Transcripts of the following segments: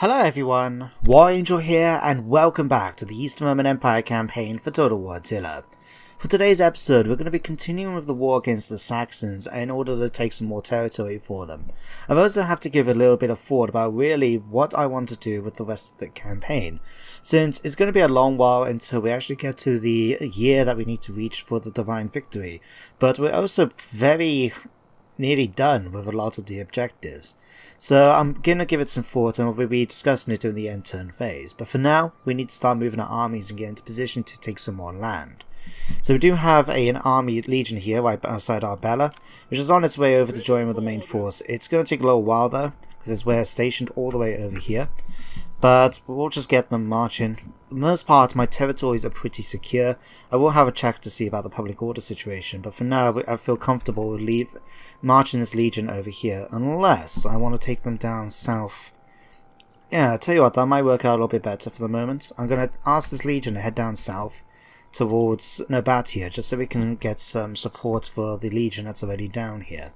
Hello everyone, War Angel here and welcome back to the Eastern Roman Empire campaign for Total War Attila. For today's episode we're going to be continuing with the war against the Saxons in order to take some more territory for them. I also have to give a little bit of thought about really what I want to do with the rest of the campaign, since it's going to be a long while until we actually get to the year that we need to reach for the Divine Victory, but we're also very nearly done with a lot of the objectives. So I'm going to give it some thought and we'll be discussing it in the end turn phase. But for now, we need to start moving our armies and get into position to take some more land. So we do have an army legion here right outside Arbella, which is on its way over to join with the main force. It's going to take a little while though, because we're stationed all the way over here. But we'll just get them marching. For the most part, my territories are pretty secure. I will have a check to see about the public order situation, but for now I feel comfortable with marching this legion over here, unless I want to take them down south. Yeah, I'll tell you what, that might work out a little bit better for the moment. I'm going to ask this legion to head down south towards Nobatia, just so we can get some support for the legion that's already down here.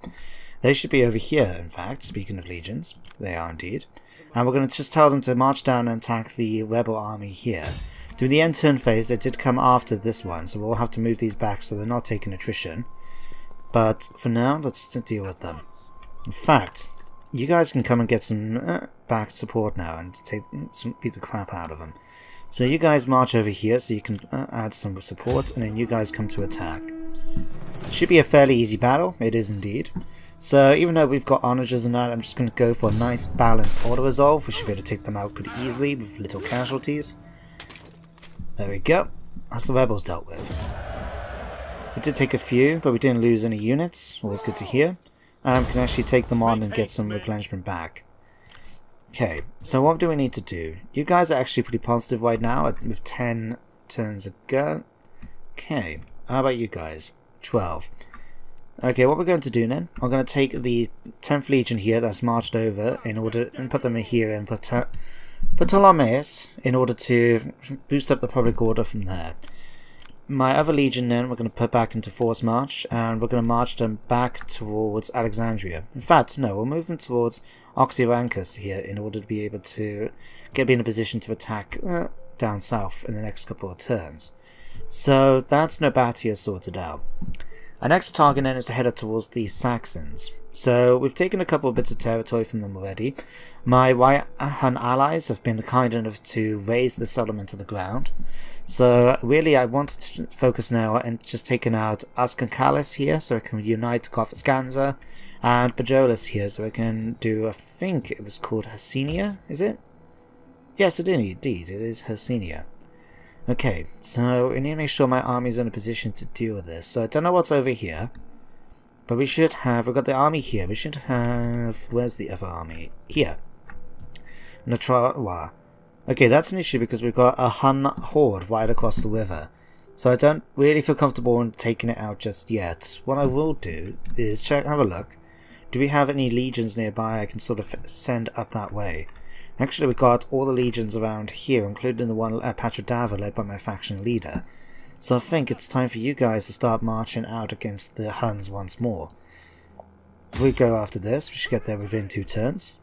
They should be over here, in fact, speaking of legions. They are indeed. And we're going to just tell them to march down and attack the rebel army here. During the end turn phase, they did come after this one, so we'll have to move these back so they're not taking attrition. But for now, let's deal with them. In fact, you guys can come and get some back support now and beat the crap out of them. So you guys march over here so you can add some support, and then you guys come to attack. Should be a fairly easy battle, it is indeed. So even though we've got onagers and that, I'm just going to go for a nice balanced auto resolve. We should be able to take them out pretty easily with little casualties. There we go. That's the rebels dealt with. We did take a few, but we didn't lose any units. Always good to hear. And we can actually take them on and get some replenishment back. Okay, so what do we need to do? You guys are actually pretty positive right now with 10 turns ago. Okay, how about you guys? 12. Okay, what we're going to do then, I'm going to take the 10th Legion here that's marched over in order and put them in here and Ptolemais in order to boost up the public order from there. My other Legion then we're going to put back into force march, and we're going to march them back towards Alexandria. In fact, no, we'll move them towards Oxyrhynchus here in order to be able to be in a position to attack down south in the next couple of turns. So that's Nobatia sorted out. Our next target then is to head up towards the Saxons. So we've taken a couple of bits of territory from them already. My Hun allies have been kind enough to raise the settlement to the ground. So really I want to focus now and just taking out Ascancalis here so I can unite Constanza, and Bajolus here so I can do, I think it was called Hercynia, is it? Yes, it is indeed, it is Hercynia. Okay, so we need to make sure my army's in a position to deal with this. So I don't know what's over here, but we should have, we've got the army here, we should have, where's the other army? Here. Natrawa. Okay, that's an issue because we've got a Hun horde right across the river. So I don't really feel comfortable in taking it out just yet. What I will do is have a look. Do we have any legions nearby I can sort of send up that way? Actually, we got all the legions around here, including the one at Patrodava led by my faction leader. So I think it's time for you guys to start marching out against the Huns once more. If we go after this, we should get there within 2 turns.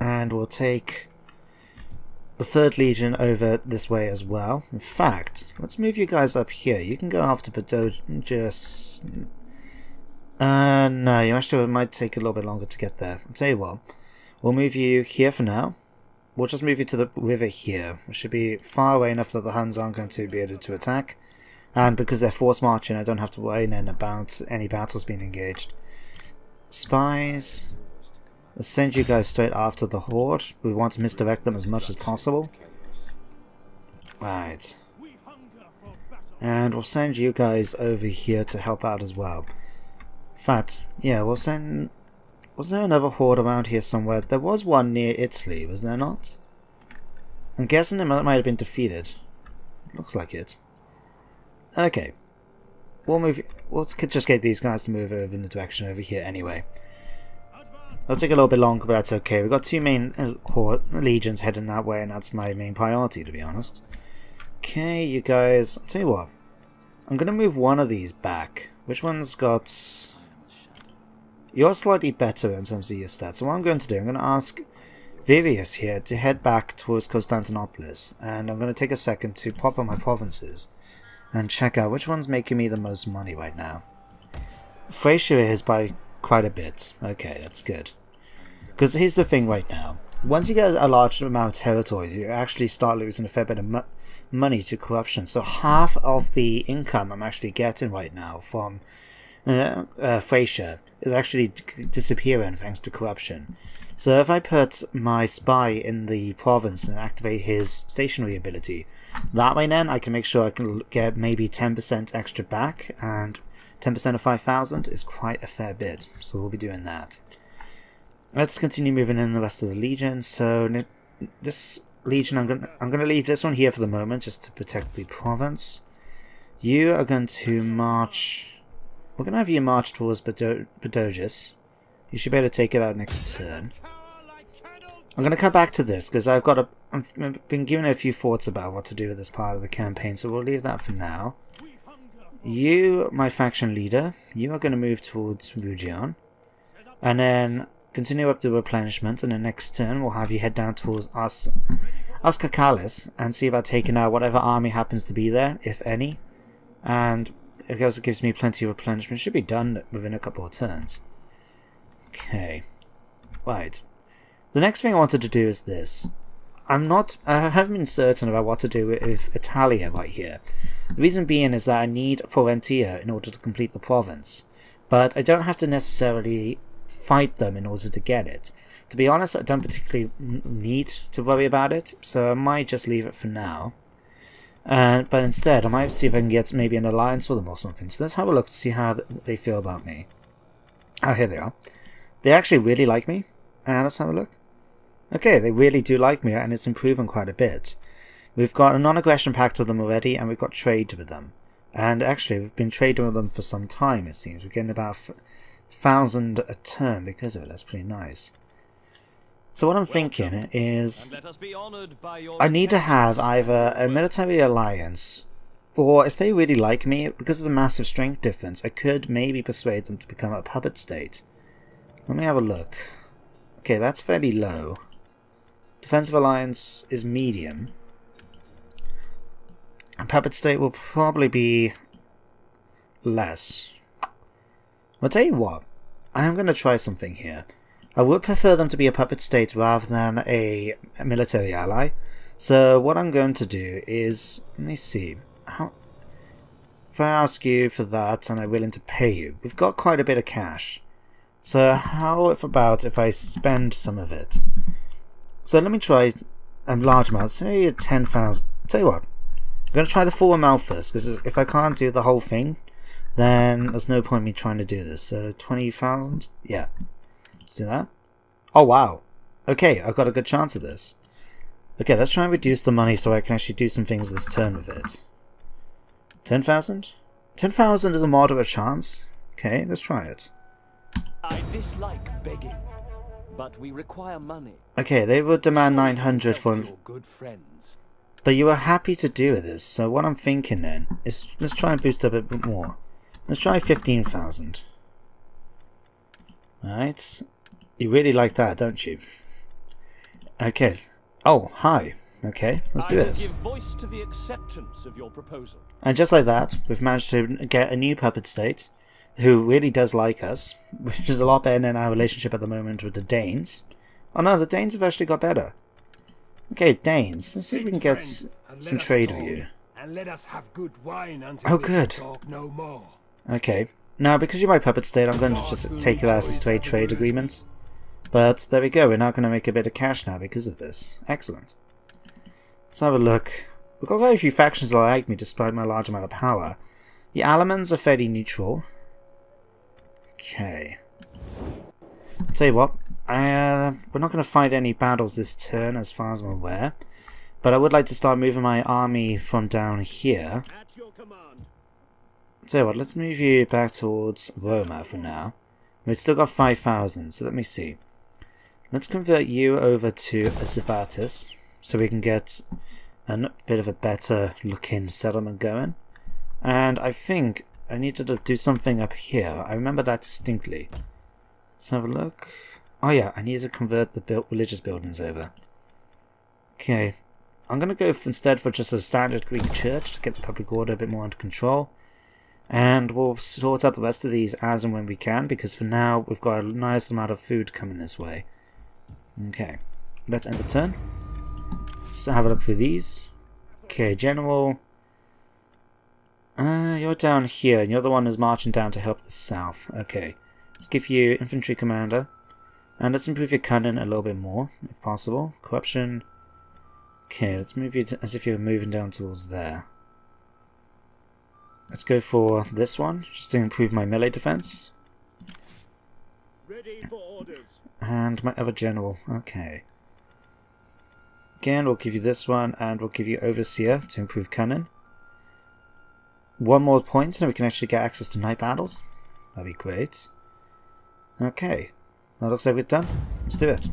And we'll take the 3rd Legion over this way as well. In fact, let's move you guys up here. You can go after Cappadocia. No, you actually it might take a little bit longer to get there. I'll tell you what. We'll move you here for now. We'll just move you to the river here. We should be far away enough that the Huns aren't going to be able to attack. And because they're force marching, I don't have to worry then about any battles being engaged. Spies. Let's send you guys straight after the horde. We want to misdirect them as much as possible. Right. And we'll send you guys over here to help out as well. In fact, yeah, we'll send... Was there another horde around here somewhere? There was one near Italy, was there not? I'm guessing it might have been defeated. Looks like it. Okay. We'll just get these guys to move over in the direction over here anyway. It'll take a little bit longer, but that's okay. We've got 2 main legions heading that way, and that's my main priority, to be honest. Okay, you guys... I'll tell you what. I'm going to move one of these back. Which one's got... You're slightly better in terms of your stats. So what I'm going to do, I'm going to ask Vivius here to head back towards Constantinopolis, and I'm going to take a second to pop on my provinces and check out which one's making me the most money right now. Thracia is by quite a bit. Okay, that's good. Because here's the thing right now. Once you get a large amount of territories, you actually start losing a fair bit of money to corruption. So half of the income I'm actually getting right now from Thracia is actually disappearing thanks to corruption. So if I put my spy in the province and activate his stationary ability, that way then I can make sure I can get maybe 10% extra back, and 10% of 5,000 is quite a fair bit, so we'll be doing that. Let's continue moving in the rest of the legion. So this legion, I'm gonna leave this one here for the moment just to protect the province. You are going to march. We're gonna have you march towards Cappadocia. You should be able to take it out next turn. I'm going to come back to this because I've been given a few thoughts about what to do with this part of the campaign, so we'll leave that for now. You, my faction leader, you are going to move towards Rugion, and then continue up the replenishment, and the next turn we'll have you head down towards Oscacalis and see about taking out whatever army happens to be there, if any, and it also gives me plenty of replenishment. Should be done within a couple of turns. Okay, right. The next thing I wanted to do is this. I haven't been certain about what to do with Attila right here. The reason being is that I need Florentia in order to complete the province, but I don't have to necessarily fight them in order to get it. To be honest, I don't particularly need to worry about it, so I might just leave it for now. But instead, I might see if I can get maybe an alliance with them or something. So let's have a look to see how they feel about me. Oh, here they are. They actually really like me. Let's have a look. Okay, they really do like me, and it's improving quite a bit. We've got a non-aggression pact with them already, and we've got trade with them. And actually, we've been trading with them for some time, it seems. We're getting about 1,000 a turn because of it. That's pretty nice. So what I'm thinking is, I need to have either a military alliance, or if they really like me, because of the massive strength difference, I could maybe persuade them to become a puppet state. Let me have a look. Okay, that's fairly low. Defensive alliance is medium. And puppet state will probably be less. I'll tell you what, I am going to try something here. I would prefer them to be a puppet state rather than a military ally. So what I'm going to do is, let me see. If I ask you for that and I'm willing to pay you, we've got quite a bit of cash. So how about if I spend some of it? So let me try a large amount, say 10,000. I'll tell you what, I'm going to try the full amount first, because if I can't do the whole thing, then there's no point in me trying to do this. So 20,000? Yeah. Let's do that. Oh wow. Okay, I've got a good chance of this. Okay, let's try and reduce the money so I can actually do some things this turn with it. 10,000? 10,000 is a moderate chance. Okay, let's try it. I dislike begging, but we require money. Okay, they would demand 900 for him. Good friends. But you were happy to do this, so what I'm thinking then is let's try and boost up a bit more. Let's try 15,000. Alright. You really like that, don't you? Okay. Oh, hi. Okay, let's do this. I will give voice to the acceptance of your proposal. And just like that, we've managed to get a new puppet state who really does like us, which is a lot better than our relationship at the moment with the Danes. Oh no, the Danes have actually got better. Okay, Danes, let's see if we can get some trade with you. And let us have good wine until we can talk no more. Okay, now because you're my puppet state, I'm going to just take it as a straight trade agreement. But there we go, we're now going to make a bit of cash now because of this. Excellent. Let's have a look. We've got quite a few factions that like me despite my large amount of power. The Alamans are fairly neutral. Okay. I'll tell you what, we're not going to fight any battles this turn as far as I'm aware, but I would like to start moving my army from down here. At your command. I'll tell you what, let's move you back towards Roma for now. We've still got 5,000, so let me see. Let's convert you over to Azabatus so we can get a bit of a better looking settlement going. And I think I needed to do something up here. I remember that distinctly. Let's have a look. Oh yeah, I need to convert the religious buildings over. Okay, I'm going to go instead for just a standard Greek church to get the public order a bit more under control. And we'll sort out the rest of these as and when we can, because for now we've got a nice amount of food coming this way. Okay, let's end the turn. Let's have a look through these. Okay, General. You're down here, and you're the one who's marching down to help the south. Okay, let's give you Infantry Commander. And let's improve your cunning a little bit more, if possible. Corruption. Okay, let's move you as if you're moving down towards there. Let's go for this one, just to improve my melee defense. Ready for orders. And my other general. Okay. Again, we'll give you this one, and we'll give you Overseer to improve cunning. One more point, and we can actually get access to night battles. That'd be great. Okay. That looks like we're done. Let's do it.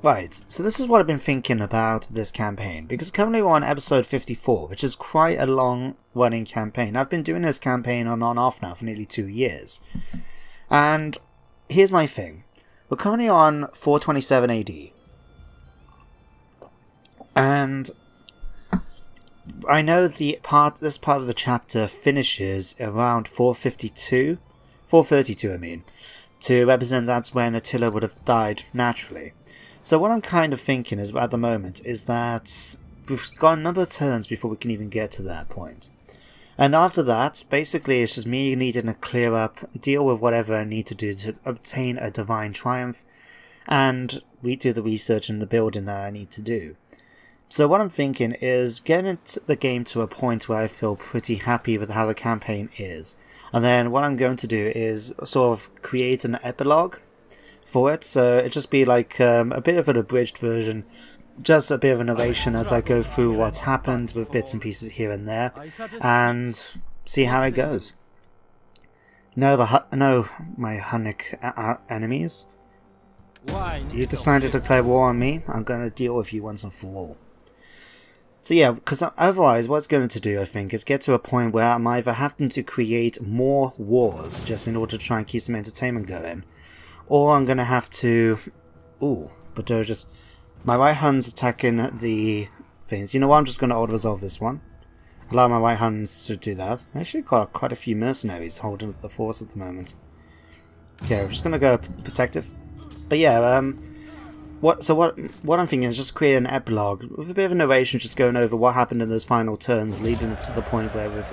Right, so this is what I've been thinking about this campaign, because currently we're on episode 54, which is quite a long running campaign. I've been doing this campaign on and off now for nearly 2 years. And here's my thing. We're currently on 427 AD. And I know this part of the chapter finishes around 432, I mean, to represent that's when Attila would have died naturally. So what I'm kind of thinking is at the moment is that we've got a number of turns before we can even get to that point. And after that, basically it's just me needing to clear up, deal with whatever I need to do to obtain a divine triumph, and we do the research and the building that I need to do. So what I'm thinking is getting the game to a point where I feel pretty happy with how the campaign is. And then what I'm going to do is sort of create an epilogue for it, so it'll just be like a bit of an abridged version, just a bit of a narration as I go through what's happened with bits and pieces here and there, and see how it goes. No, my Hunnic enemies. You decided to declare war on me, I'm going to deal with you once and for all. So yeah, because otherwise what it's going to do, I think, is get to a point where I'm either having to create more wars just in order to try and keep some entertainment going, or I'm going to have to... Ooh, but they're just... My right hand's attacking the things. You know what, I'm just going to auto-resolve this one. Allow my right hands to do that. I actually got quite a few mercenaries holding up the force at the moment. Okay, we're just going to go protective. But yeah, what I'm thinking is just create an epilogue with a bit of a narration, just going over what happened in those final turns, leading up to the point where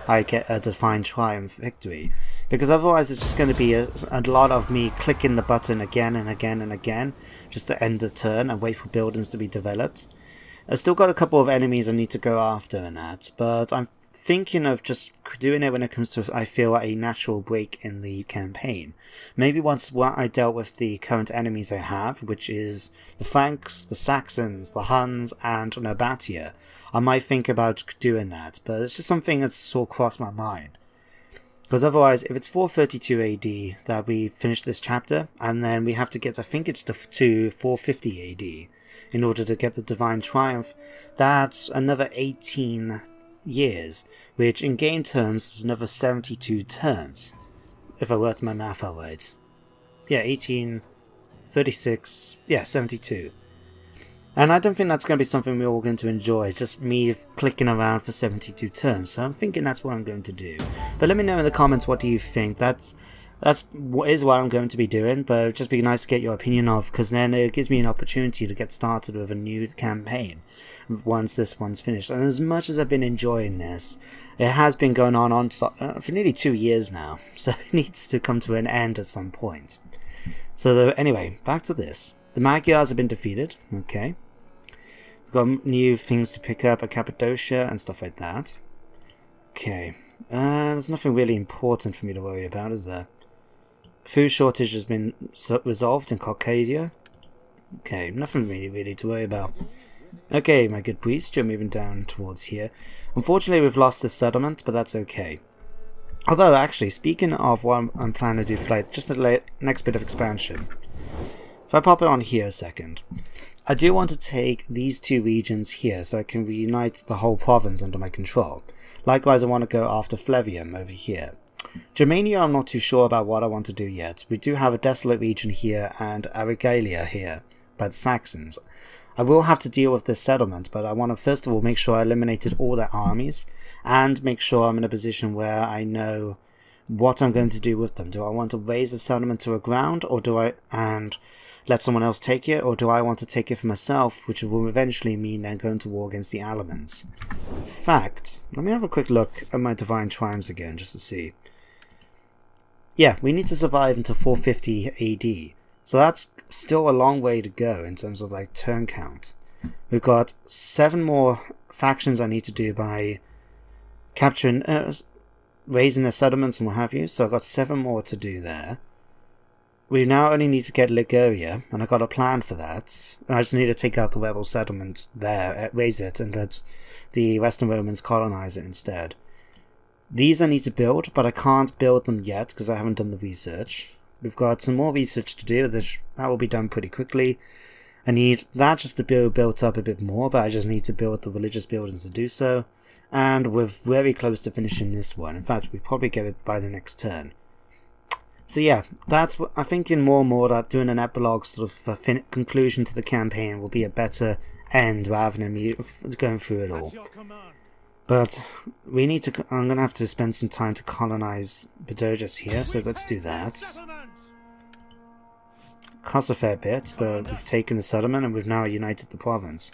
I get a defined triumph victory. Because otherwise it's just going to be a lot of me clicking the button again and again and again, just to end the turn and wait for buildings to be developed. I've still got a couple of enemies I need to go after and that, but I'm thinking of just doing it when it comes to, I feel, a natural break in the campaign. Maybe once I dealt with the current enemies I have, which is the Franks, the Saxons, the Huns, and Nobatia, I might think about doing that, but it's just something that's sort of crossed my mind. Because otherwise, if it's 432 AD that we finish this chapter, and then we have to get, I think it's to 450 AD in order to get the Divine Triumph, that's another 18 years, which in game terms is another 72 turns, if I worked my math out right. Yeah, 18, 36, yeah, 72. And I don't think that's going to be something we're all going to enjoy, just me clicking around for 72 turns, so I'm thinking that's what I'm going to do. But let me know in the comments, what do you think? That is what I'm going to be doing, but it'd just be nice to get your opinion of, because then it gives me an opportunity to get started with a new campaign once this one's finished. And as much as I've been enjoying this, it has been going on for nearly 2 years now, so it needs to come to an end at some point. So anyway, back to this. The Magyars have been defeated, okay. We've got new things to pick up at Cappadocia and stuff like that. Okay, there's nothing really important for me to worry about, is there? Food shortage has been resolved in Caucasia. Okay, nothing really to worry about. Okay, my good priest, you're moving down towards here. Unfortunately, we've lost this settlement, but that's okay. Although, actually, speaking of what I'm planning to do for just the next bit of expansion, if I pop it on here a second, I do want to take these two regions here so I can reunite the whole province under my control. Likewise, I want to go after Flevium over here. Germania, I'm not too sure about what I want to do yet. We do have a desolate region here and Arbella here by the Saxons. I will have to deal with this settlement, but I want to first of all make sure I eliminated all their armies and make sure I'm in a position where I know what I'm going to do with them. Do I want to raise the settlement to a ground, or do I and let someone else take it, or do I want to take it for myself, which will eventually mean then going to war against the Alamans? In fact, let me have a quick look at my Divine Triumphs again, just to see. Yeah, we need to survive until 450 AD, so that's still a long way to go in terms of like turn count. We've got 7 more factions I need to do by capturing, raising the settlements and what have you, so I've got 7 more to do there. We now only need to get Liguria, and I've got a plan for that. I just need to take out the rebel settlement there, raise it, and let the Western Romans colonize it instead. These I need to build, but I can't build them yet because I haven't done the research. We've got some more research to do, that will be done pretty quickly. I need that just to be built up a bit more, but I just need to build the religious buildings to do so. And we're very close to finishing this one. In fact, we probably get it by the next turn. So yeah, that's what I'm thinking more and more, that doing an epilogue sort of conclusion to the campaign will be a better end rather than me going through it all. But we need to. I'm going to have to spend some time to colonize Cappadocia here, so let's do that. Costs a fair bit, but we've taken the settlement and we've now united the province.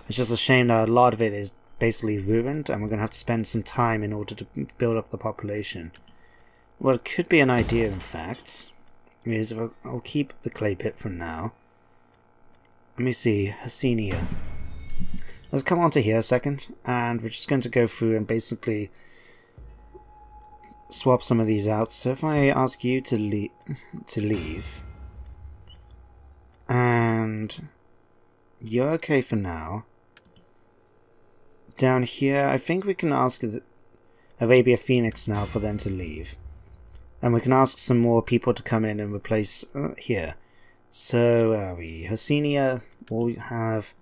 It's just a shame that a lot of it is basically ruined, and we're going to have to spend some time in order to build up the population. Well, it could be an idea, in fact, is I'll keep the clay pit for now. Let me see, Hassenia. Let's come on to here a second, and we're just going to go through and basically swap some of these out. So if I ask you to leave, and you're okay for now. Down here, I think we can ask Arabia Phoenix now for them to leave. And we can ask some more people to come in and replace here. So, where are we? Hassenia, we have...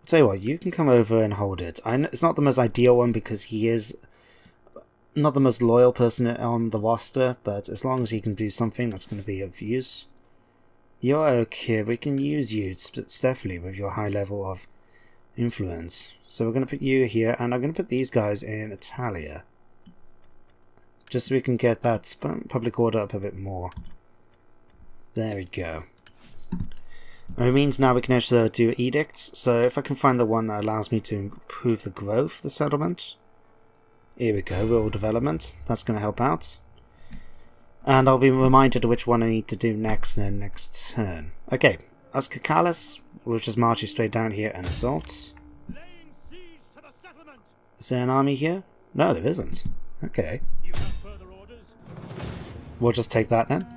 I'll tell you what, you can come over and hold it. It's not the most ideal one because he is not the most loyal person on the roster, but as long as he can do something that's going to be of use. You're okay, we can use you, definitely, with your high level of influence. So we're going to put you here, and I'm going to put these guys in Attila. Just so we can get that public order up a bit more. There we go. It means now we can actually do edicts. So if I can find the one that allows me to improve the growth of the settlement. Here we go, rural development. That's going to help out. And I'll be reminded of which one I need to do next in the next turn. Okay, that's Cacalis. We'll just march you straight down here and assault. Is there an army here? No, there isn't. Okay. We'll just take that then.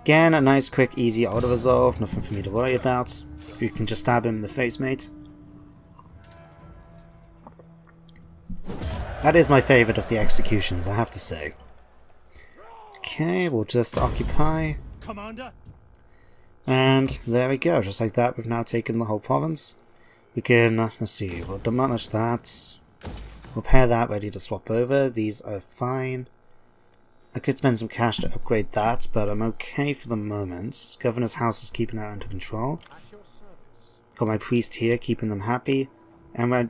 Again, a nice, quick, easy auto-resolve. Nothing for me to worry about. You can just stab him in the face, mate. That is my favourite of the executions, I have to say. Okay, we'll just occupy. Commander. And there we go. Just like that, we've now taken the whole province. We can, let's see, we'll demolish that. Repair that, ready to swap over. These are fine. I could spend some cash to upgrade that, but I'm okay for the moment. Governor's house is keeping that under control. Got my priest here, keeping them happy. And we're...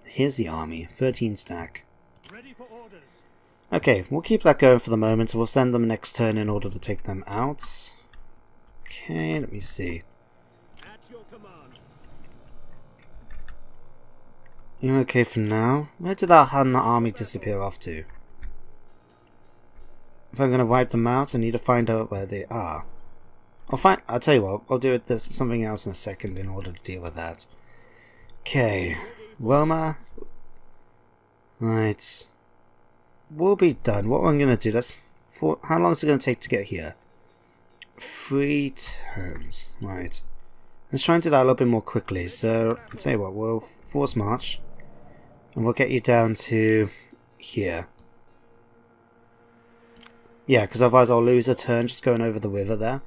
here's the army. 13 stack. Okay, we'll keep that going for the moment. We'll send them next turn in order to take them out. Okay, let me see. You're okay for now. Where did that Hun army disappear off to? If I'm going to wipe them out, I need to find out where they are. I'll tell you what, I'll do it. There's something else in a second in order to deal with that. Okay, Roma. Right. We'll be done. What I'm going to do, how long is it going to take to get here? 3 turns. Right. Let's try and do that a little bit more quickly. So, I'll tell you what, we'll force march. And we'll get you down to here. Yeah, because otherwise I'll lose a turn just going over the river there.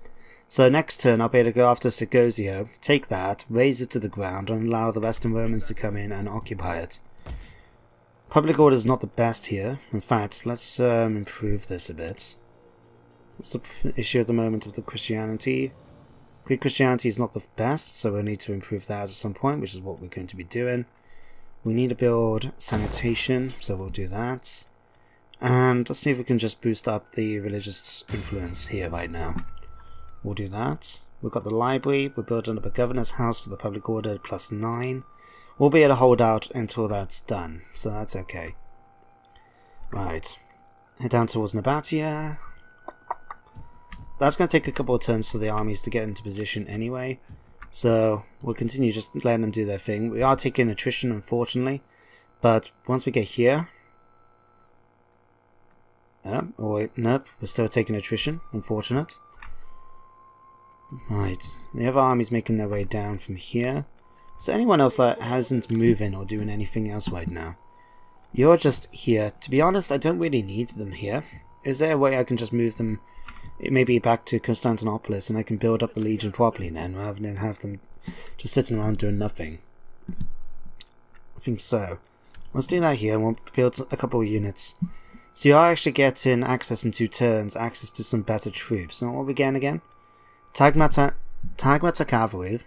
So next turn I'll be able to go after Segozio, take that, raise it to the ground, and allow the Western Romans to come in and occupy it. Public order is not the best here. In fact, let's improve this a bit. What's the issue at the moment with the Christianity? Greek Christianity is not the best, so we'll need to improve that at some point, which is what we're going to be doing. We need to build sanitation, so we'll do that. And let's see if we can just boost up the religious influence here right now. We'll do that. We've got the library. We're building up a governor's house for the public order +9. We'll be able to hold out until that's done, so that's okay. Right. Head down towards Nabatea. That's going to take a couple of turns for the armies to get into position anyway. So we'll continue just letting them do their thing. We are taking attrition, unfortunately. But once we get here... nope, we're still taking attrition. Unfortunate. Right. The other army's making their way down from here. Is there anyone else that hasn't moving or doing anything else right now? You're just here. To be honest, I don't really need them here. Is there a way I can just move them maybe back to Constantinopolis and I can build up the Legion properly then, rather than have them just sitting around doing nothing? I think so. Let's do that here and we'll build a couple of units. So you are actually getting access in 2 turns, access to some better troops. So what are we getting again? Tagmata Cavalry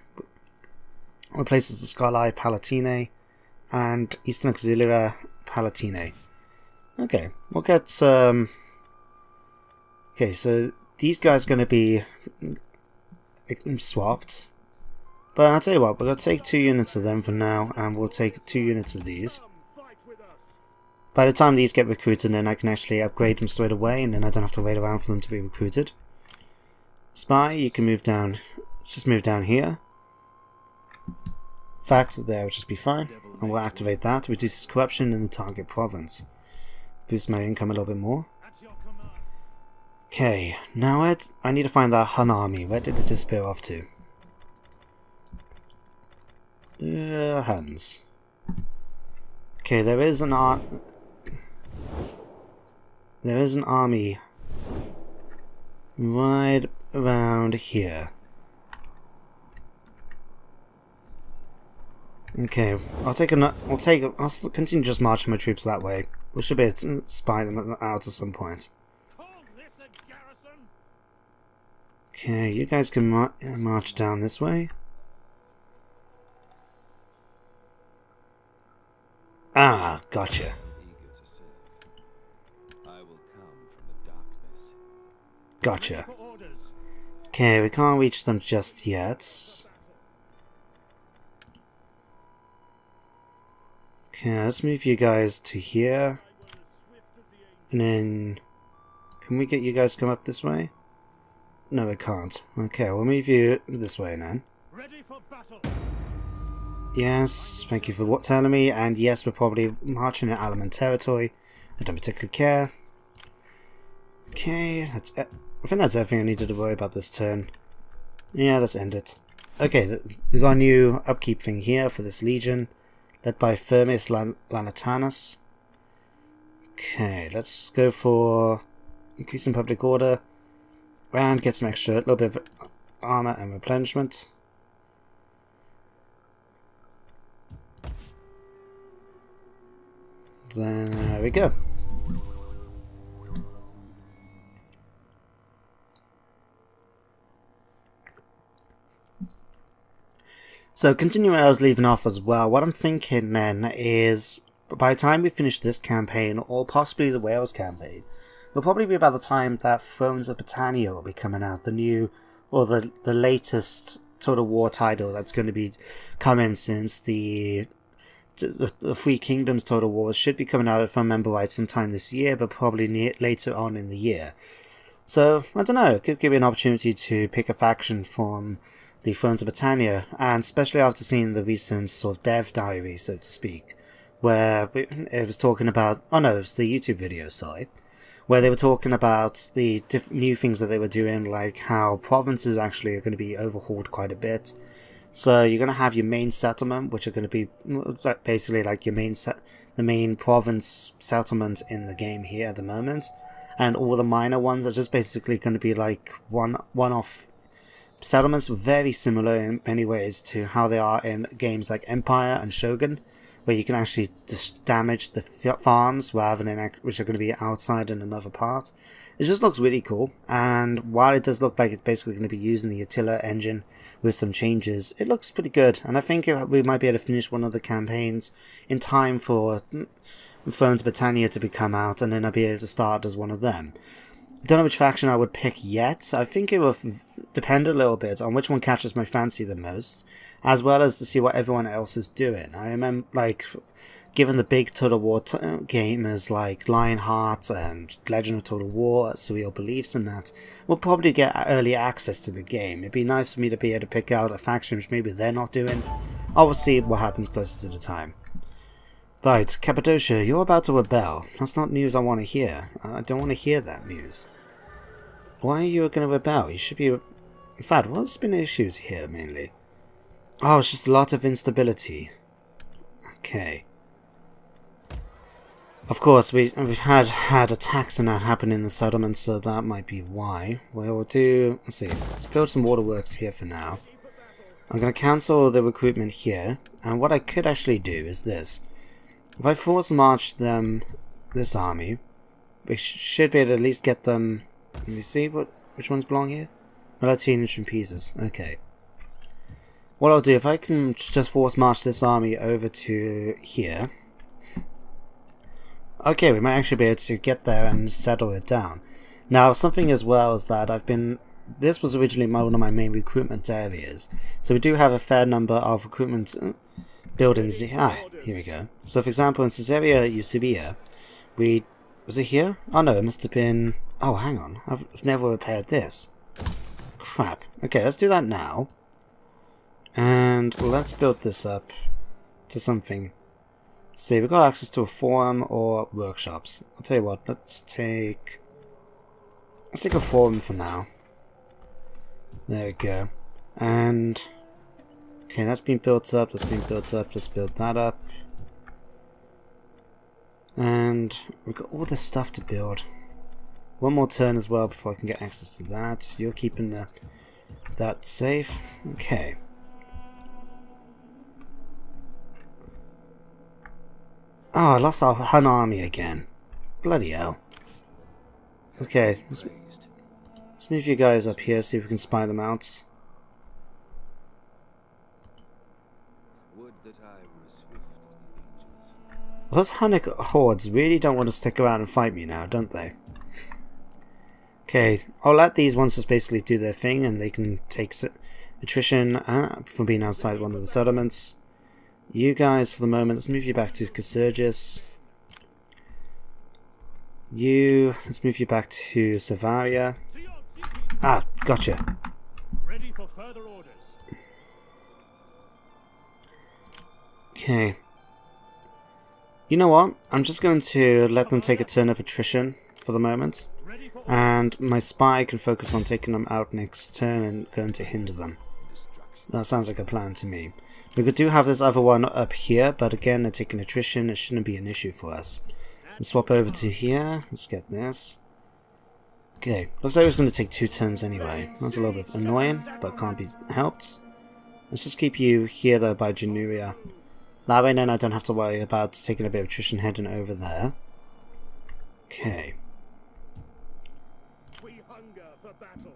replaces the Scalae Palatine and Eastern Auxilia Palatine. Okay, we'll get okay, so these guys are going to be swapped. But I'll tell you what, we're going to take 2 units of them for now, and we'll take 2 units of these. By the time these get recruited, then I can actually upgrade them straight away, and then I don't have to wait around for them to be recruited. Spy, you can move down, just move down here. Fact, there will just be fine, and we'll activate that. Reduces corruption in the target province. Boost my income a little bit more. Okay, now I need to find that Hun army. Where did it disappear off to? Huns. Okay, there is an army right around here. Okay, I'll continue just marching my troops that way. We should be able to spy them out at some point. Okay, you guys can march down this way. Ah, gotcha. Gotcha. Okay, we can't reach them just yet. Okay, let's move you guys to here. And then... Can we get you guys to come up this way? No, we can't. Okay, we'll move you this way then. Ready for battle. Yes, thank you for telling me. And yes, we're probably marching in Alaman territory. I don't particularly care. Okay, I think that's everything I needed to worry about this turn. Yeah, let's end it. Okay, we got a new upkeep thing here for this legion, led by Firmus Lanatanus. Okay, let's just go for increasing public order and get some extra, a little bit of armor and replenishment. There we go. So continuing where I was leaving off as well, what I'm thinking then is by the time we finish this campaign, or possibly the Wales campaign, it'll probably be about the time that Thrones of Britannia will be coming out, the new, or the latest Total War title that's going to be coming since the Three Kingdoms Total War should be coming out, if I remember right, sometime this year, but probably later on in the year. So, I don't know, it could give me an opportunity to pick a faction from the Thrones of Britannia, and especially after seeing the recent sort of dev diary, so to speak, where it was talking about, oh no, it was the YouTube video, sorry, where they were talking about the new things that they were doing, like how provinces actually are going to be overhauled quite a bit. So you're going to have your main settlement, which are going to be basically like your the main province settlement in the game here at the moment, and all the minor ones are just basically going to be like one-off settlements, very similar in many ways to how they are in games like Empire and Shogun, where you can actually just damage the farms rather than which are going to be outside in another part. It just looks really cool, and while it does look like it's basically going to be using the Attila engine with some changes, it looks pretty good, and I think we might be able to finish one of the campaigns in time for Thrones Britannia to come out, and then I'll be able to start as one of them. I don't know which faction I would pick yet. I think it will depend a little bit on which one catches my fancy the most, as well as to see what everyone else is doing. I remember, like, given the big Total War gamers like Lionheart and Legend of Total War, Surreal Beliefs and that, will probably get early access to the game. It'd be nice for me to be able to pick out a faction which maybe they're not doing. I will see what happens closer to the time. Right, Cappadocia, you're about to rebel. That's not news I want to hear. I don't want to hear that news. Why are you going to rebel? You should be... In fact, what's been the issues here, mainly? Oh, it's just a lot of instability. Okay. Of course, we've had attacks and that happen in the settlements, so that might be why. We'll do... Let's see. Let's build some waterworks here for now. I'm going to cancel the recruitment here. And what I could actually do is this. If I force march them, this army, we should be able to at least get them. Let me see which ones belong here. Militarians and pieces. Okay. What I'll do, if I can just force march this army over to here. Okay, we might actually be able to get there and settle it down. Now, something as well is that this was originally one of my main recruitment areas, so we do have a fair number of recruitment buildings. Here we go. So for example in Caesarea Eusebia, was it here? Oh no, it must have been... Oh, hang on, I've never repaired this. Crap. Okay, let's do that now. And let's build this up to something. See, we've got access to a forum or workshops. I'll tell you what, let's take a forum for now. There we go. And okay, that's been built up, that's been built up, let's build that up. And we've got all this stuff to build. One more turn as well before I can get access to that. You're keeping that safe. Okay. Oh, I lost our Hun army again. Bloody hell. Okay, let's move you guys up here, see if we can spy them out. Those Hunnic hordes really don't want to stick around and fight me now, don't they? Okay, I'll let these ones just basically do their thing and they can take attrition from being outside one of the settlements. You guys, for the moment, let's move you back to Casurgis. Let's move you back to Savaria. Ah, gotcha. Ready for further orders. Okay. You know what? I'm just going to let them take a turn of attrition for the moment. And my spy can focus on taking them out next turn and going to hinder them. That sounds like a plan to me. We do have this other one up here, but again, they're taking attrition. It shouldn't be an issue for us. Let's swap over to here. Let's get this. Okay, looks like it's going to take 2 turns anyway. That's a little bit annoying, but can't be helped. Let's just keep you here though by Genuria. That way then I don't have to worry about taking a bit of attrition heading over there. Okay. We hunger for battle.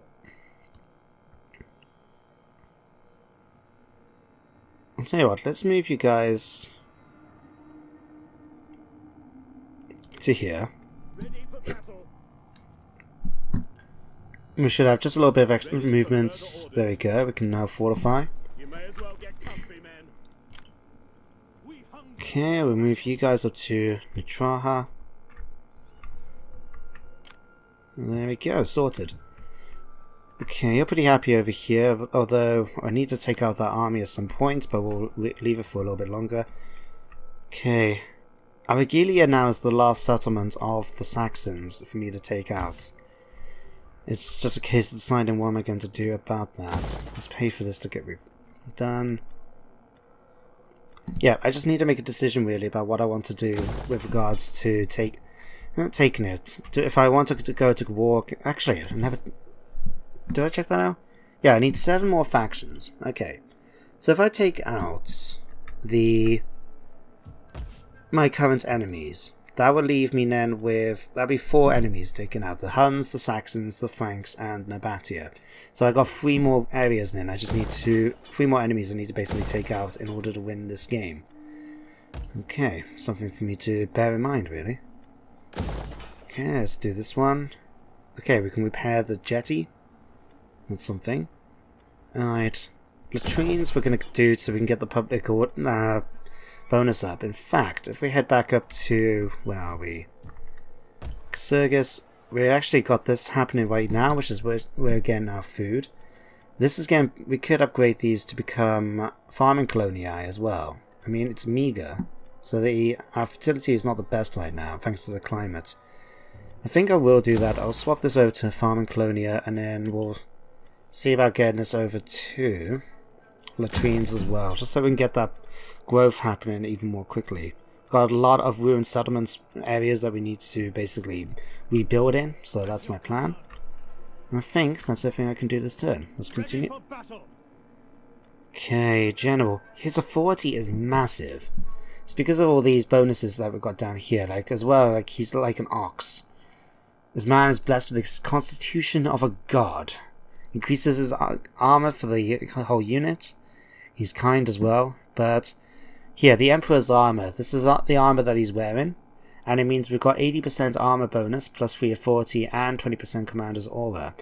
I'll tell you what, let's move you guys to here. Ready for battle. We should have just a little bit of extra movements. There we go, we can now fortify. You may as well get comfy, men. We hunger. Okay, we'll move you guys up to Nitraha. There we go, sorted. Okay, you're pretty happy over here, although I need to take out that army at some point, but we'll leave it for a little bit longer. Okay, Argilia now is the last settlement of the Saxons for me to take out. It's just a case of deciding what am I going to do about that. Let's pay for this to get done. Yeah, I just need to make a decision really about what I want to do with regards to taking it. If I want to go to war... Actually, I never... Did I check that out? Yeah, I need 7 more factions. Okay. So if I take out the my current enemies. That would leave me then with, that'd be 4 enemies taken out. The Huns, the Saxons, the Franks, and Nabatea. So I got 3 more areas then. I just need 3 more enemies I need to basically take out in order to win this game. Okay, something for me to bear in mind, really. Okay, let's do this one. Okay, we can repair the jetty. That's something. Alright. Latrines we're going to do so we can get the public bonus up. In fact, if we head back up to... where are we? Casurgis. We actually got this happening right now, which is where we're getting our food. This is again, we could upgrade these to become farming colonii as well. I mean, it's meager, so our fertility is not the best right now, thanks to the climate. I think I will do that. I'll swap this over to farming colonia, and then we'll see about getting this over to latrines as well, just so we can get that growth happening even more quickly. We've got a lot of ruined settlements areas that we need to basically rebuild in, so that's my plan. And I think that's everything I can do this turn. Let's continue. Okay, General. His authority is massive. It's because of all these bonuses that we've got down here, like as well, like he's like an ox. This man is blessed with the constitution of a god. Increases his armor for the whole unit. He's kind as well, but here, the Emperor's armor. This is the armor that he's wearing, and it means we've got 80% armor bonus, plus 3 authority, and 20% commander's aura.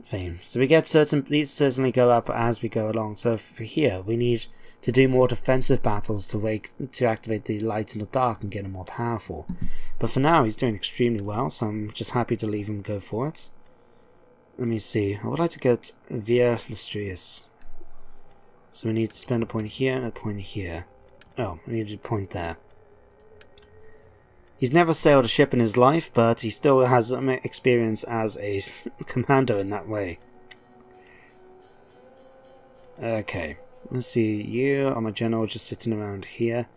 Fame. So we get these certainly go up as we go along. So for here, we need to do more defensive battles to activate the light and the dark and get him more powerful. But for now, he's doing extremely well, so I'm just happy to leave him go for it. Let me see. I would like to get Via Lustrius. So we need to spend a point here and a point here. Oh, I need a point there. He's never sailed a ship in his life, but he still has experience as a commander in that way. Okay, let's see. You are my general just sitting around here.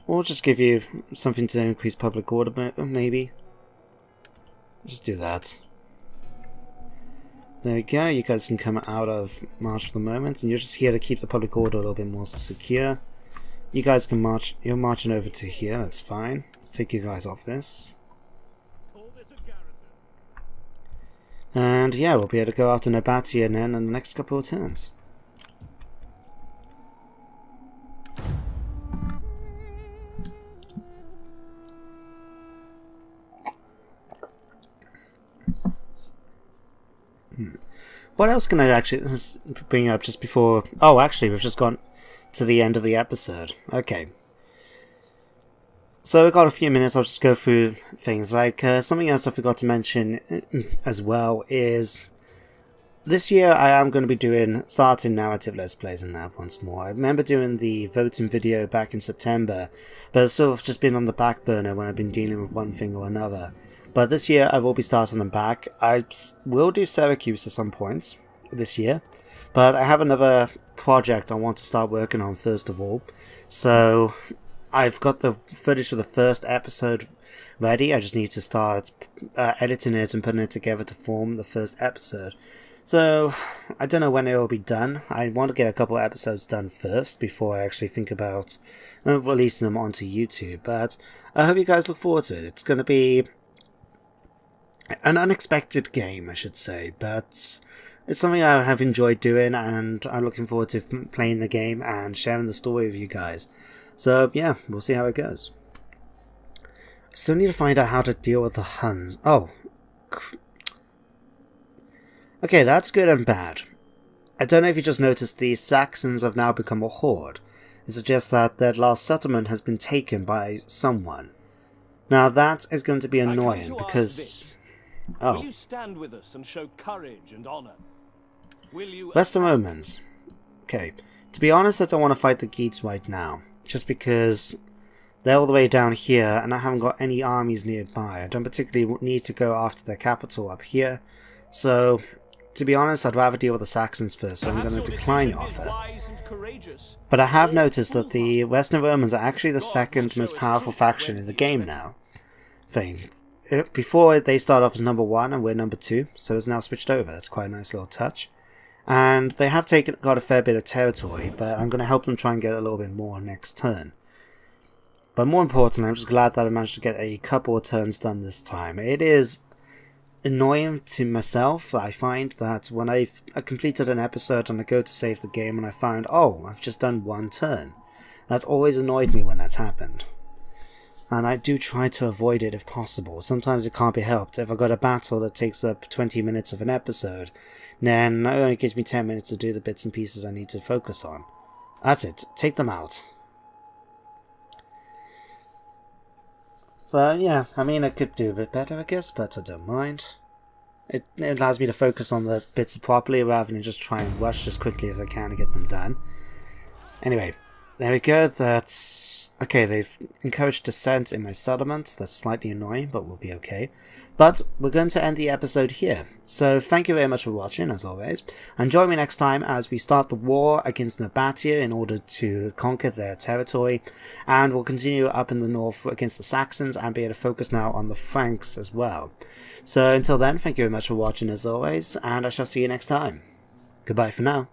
Or just give you something to increase public order, maybe. Just do that. There we go, you guys can come out of March for the moment, and you're just here to keep the public order a little bit more secure. You guys can march, you're marching over to here, that's fine. Let's take you guys off this. And yeah, we'll be able to go after Nabatea then in the next couple of turns. What else can I actually bring up just before... Oh, actually, we've just gone to the end of the episode. Okay. So we've got a few minutes, I'll just go through things. Like, something else I forgot to mention as well is... This year I am going to be starting narrative Let's Plays in that once more. I remember doing the voting video back in September, but it's sort of just been on the back burner when I've been dealing with one thing or another. But this year I will be starting them back. I will do Syracuse at some point this year, but I have another project I want to start working on first of all. So I've got the footage for the first episode ready. I just need to start editing it and putting it together to form the first episode. So I don't know when it will be done. I want to get a couple of episodes done first before I actually think about releasing them onto YouTube. But I hope you guys look forward to it. It's going to be an unexpected game, I should say, but it's something I have enjoyed doing, and I'm looking forward to playing the game and sharing the story with you guys. So yeah, we'll see how it goes. I still need to find out how to deal with the Huns. Oh. Okay, that's good and bad. I don't know if you just noticed the Saxons have now become a horde. It suggests that their last settlement has been taken by someone. Now that is going to be annoying because... Oh. Will you stand with us and show courage and honor? Will you... Western Romans. Okay. To be honest, I don't want to fight the Geats right now. Just because they're all the way down here and I haven't got any armies nearby. I don't particularly need to go after their capital up here. So, to be honest, I'd rather deal with the Saxons first, so I'm going to decline the offer. But I have noticed that the Western Romans are actually the second most powerful faction in the game now. Before, they start off as number 1 and we're number 2, so it's now switched over. That's quite a nice little touch. And they have got a fair bit of territory, but I'm going to help them try and get a little bit more next turn. But more important, I'm just glad that I managed to get a couple of turns done this time. It is annoying to myself. I find that when I've completed an episode and I go to save the game and I find, oh, I've just done one turn. That's always annoyed me when that's happened. And I do try to avoid it if possible. Sometimes it can't be helped. If I've got a battle that takes up 20 minutes of an episode, then it only gives me 10 minutes to do the bits and pieces I need to focus on. That's it. Take them out. So yeah, I mean, I could do a bit better, I guess, but I don't mind. It allows me to focus on the bits properly rather than just try and rush as quickly as I can to get them done. Anyway, there we go. That's okay. They've encouraged descent in my settlement. That's slightly annoying, but we'll be okay. But we're going to end the episode here. So thank you very much for watching, as always. And join me next time as we start the war against Nabatea in order to conquer their territory. And we'll continue up in the north against the Saxons and be able to focus now on the Franks as well. So until then, thank you very much for watching, as always. And I shall see you next time. Goodbye for now.